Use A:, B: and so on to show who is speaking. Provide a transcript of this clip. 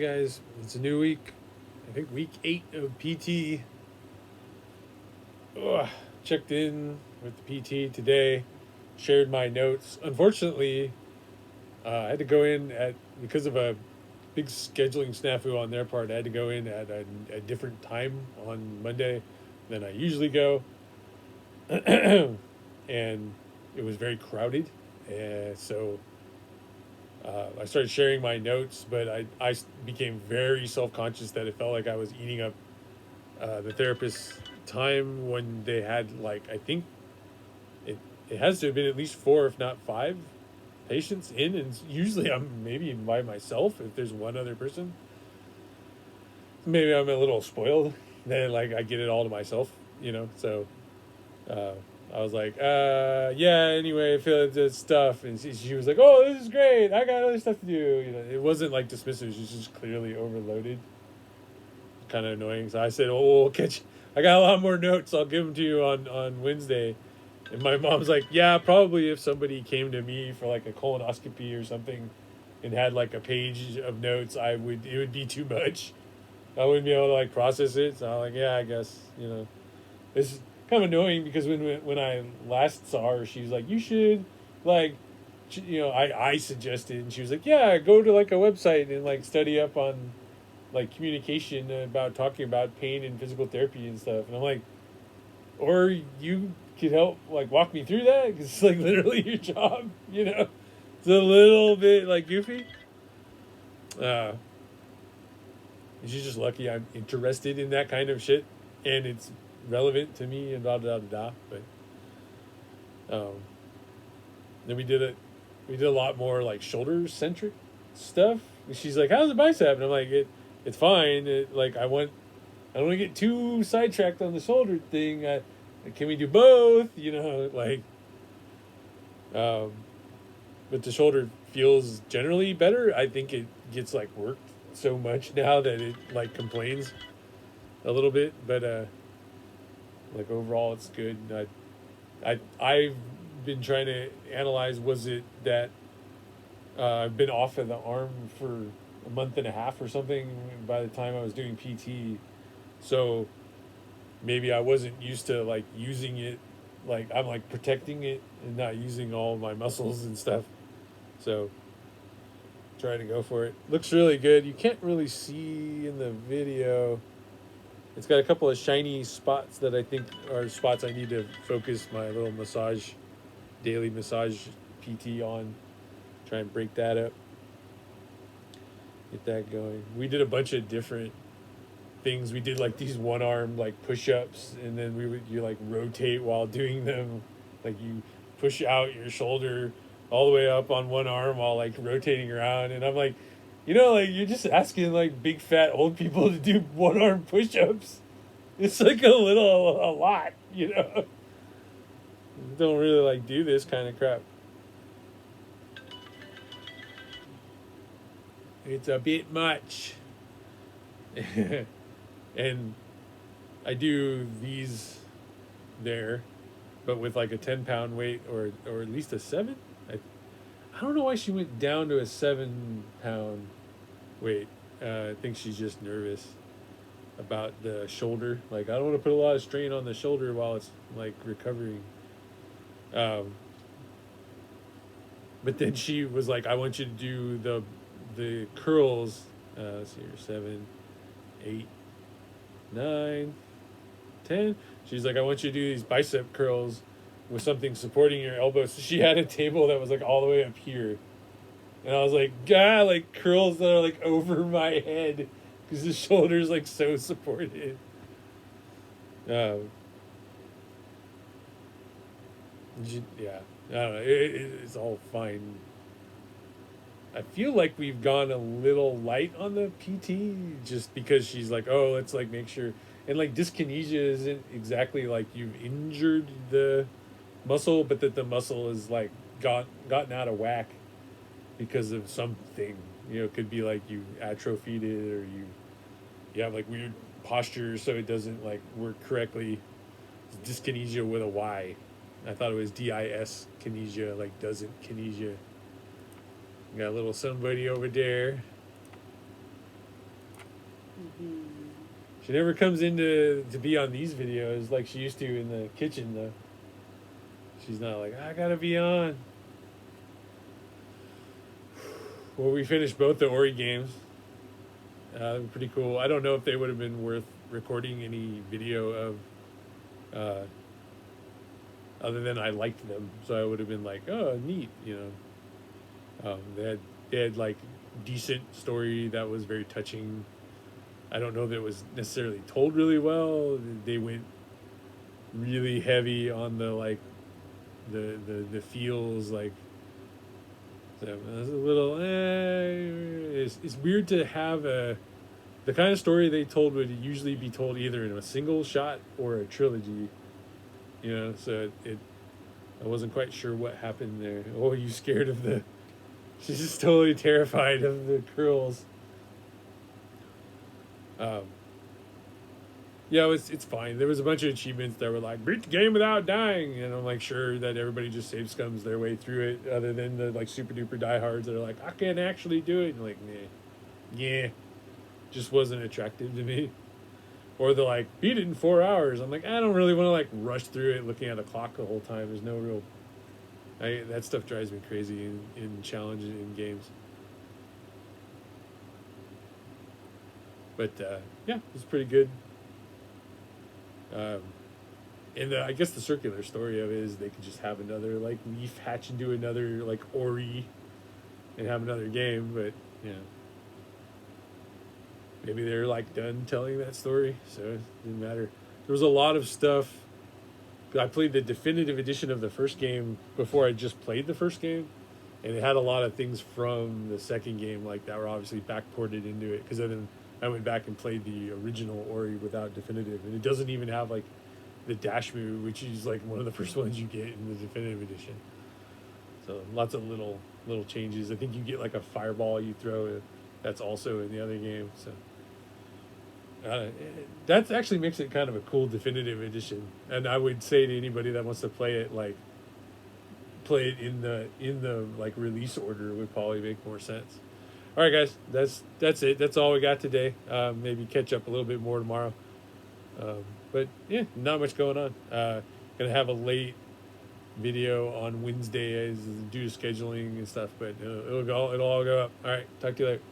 A: guys, it's a new week. I think week 8 of PT. Ugh, checked in with the PT today, shared my notes. Unfortunately, I had to go in at because of a big scheduling snafu on their part. I had to go in at a different time on Monday than I usually go, and it was very crowded. So I started sharing my notes, but I became very self conscious that it felt like I was eating up the therapist's time when they had, like, I think it it has to have been at least 4 if not 5 patients in, and usually I'm maybe by myself if there's one other person. Maybe I'm a little spoiled that, like, I get it all to myself, so uh, I was like, yeah, anyway, I feel this stuff. And she was like, oh, this is great. I got other stuff to do. It wasn't like dismissive. She was just clearly overloaded. Kind of annoying. So I said, oh, we'll catch. I got a lot more notes. I'll give them to you on Wednesday. And my mom's like, yeah, probably if somebody came to me for like a colonoscopy or something and had like a page of notes, it would be too much. I wouldn't be able to like process it. So I'm like, yeah, I guess, It's kind of annoying because when I last saw her, she was like, you should, like, I suggested, and she was like, yeah, go to like a website and like study up on like communication about talking about pain and physical therapy and stuff. And I'm like, or you could help like walk me through that because it's like literally your job, It's a little bit like goofy. Uh, she's just lucky I'm interested in that kind of shit and it's relevant to me and blah blah blah. But then we did a lot more like shoulder centric stuff. And she's like, "How's the bicep?" And I'm like, it's fine. I don't want to get too sidetracked on the shoulder thing. Can we do both? Um, but the shoulder feels generally better. I think it gets like worked so much now that it like complains a little bit, but like overall it's good. I've been trying to analyze, was it that I've been off of the arm for a month and a half or something by the time I was doing PT, so maybe I wasn't used to like using it, like I'm like protecting it and not using all my muscles and stuff. So try to go for it. Looks really good. You can't really see in the video. It's got a couple of shiny spots that I think are spots I need to focus my little daily massage PT on. Try and break that up. Get that going. We did a bunch of different things. We did like these one arm like push ups, and then you like rotate while doing them. Like you push out your shoulder all the way up on one arm while like rotating around. And I'm like, like you're just asking like big fat old people to do one arm push ups. It's like a lot. Don't really like do this kind of crap. It's a bit much. And I do these there, but with like a 10-pound weight or at least a 7. I don't know why she went down to a 7-pound weight. I think she's just nervous about the shoulder. Like, I don't want to put a lot of strain on the shoulder while it's like recovering. But then she was like, I want you to do the curls. Let's see here, 7, 8, 9, 10. She's like, I want you to do these bicep curls with something supporting your elbow. So she had a table that was like all the way up here. And I was like, God, like curls that are like over my head because the shoulder's like so supported. Yeah, I don't know. It's all fine. I feel like we've gone a little light on the PT just because she's like, oh, let's like make sure. And like dyskinesia isn't exactly like you've injured the muscle, but that the muscle is like gotten out of whack because of something. It could be like you atrophied it, or you have like weird posture so it doesn't like work correctly. It's dyskinesia with a Y. I thought it was DIS kinesia, like doesn't kinesia. Got a little somebody over there. She never comes in to be on these videos like she used to in the kitchen, though. She's not like, I gotta be on. Well, we finished both the Ori games. Pretty cool. I don't know if they would have been worth recording any video of, other than I liked them. So I would have been like, oh, neat, They had like decent story that was very touching. I don't know that it was necessarily told really well. They went really heavy on the like the feels, like, so it was a little it's weird to have the kind of story they told would usually be told either in a single shot or a trilogy, so I wasn't quite sure what happened there. Oh, you scared of the she's just totally terrified of the curls. Yeah, it's fine. There was a bunch of achievements that were like, beat the game without dying, and I'm like, sure that everybody just save scums their way through it, other than the like super duper diehards that are like, I can't actually do it. And like, nah, yeah, just wasn't attractive to me. Or the like, beat it in 4 hours. I'm like, I don't really want to like rush through it looking at a clock the whole time. There's no real, that stuff drives me crazy in challenges in games. But yeah, it was pretty good. And I guess the circular story of it is they could just have another like leaf hatch into another like Ori and have another game, but maybe they're like done telling that story, so it didn't matter. There was a lot of stuff. I played the definitive edition of the first game before I just played the first game, and it had a lot of things from the second game like that were obviously backported into it, because then I went back and played the original Ori without definitive, and it doesn't even have like the dash move, which is like one of the first ones you get in the definitive edition. So lots of little changes. I think you get like a fireball you throw that's also in the other game. So that actually makes it kind of a cool definitive edition. And I would say to anybody that wants to play it, like, play it in the like release order would probably make more sense. All right, guys, that's it. That's all we got today. Maybe catch up a little bit more tomorrow. But yeah, not much going on. Gonna have a late video on Wednesday as due to scheduling and stuff, but it'll all go up. All right, talk to you later.